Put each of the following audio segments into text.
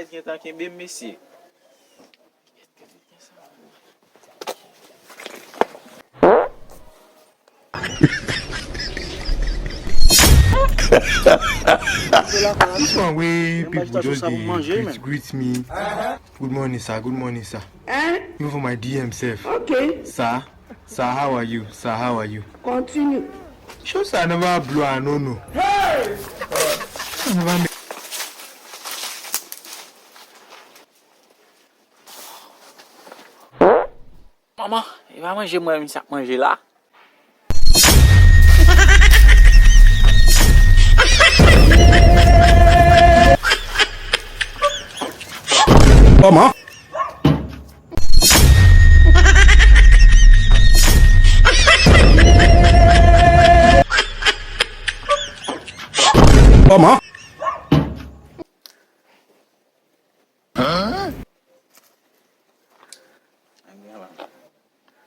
twalèt gen tan ken be mesye. This one way people just dey greet me. Good morning, sir. Good morning, sir. Even for my DM self. Okay. Sir, how are you? Sir, how are you? Continue. Sure, sir, I never blow. I don't know. Hey! I never make... Maman, il va manger moi, ça manger là. Maman. Maman. Hein?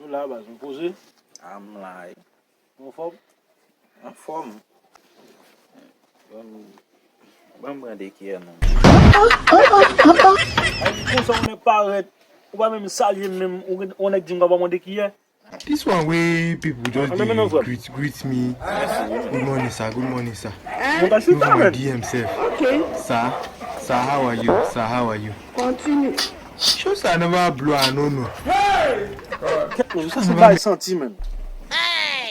Nous là, bah, vous posez. I'm like, En forme. en forme. Bon, prendre des qui non. Comme ça, on n'est pas arrêté. On va même saluer, même, on est dit, on va demander qui est. This one way people just dey greet me. Good morning, sir. Good morning, sir. On Even for my DM self. Okay. Sir, how are you? Sir, how are you? Continue. Sure, sir, I never blow. I don't know. C'est pas senti, même.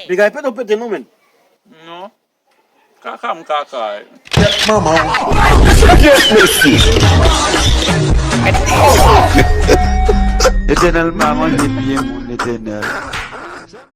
Les gars, peut-être peut-être non, même. Non. Kaka m'kaka. Maman. Éternel maman, j'ai bien mon éternel.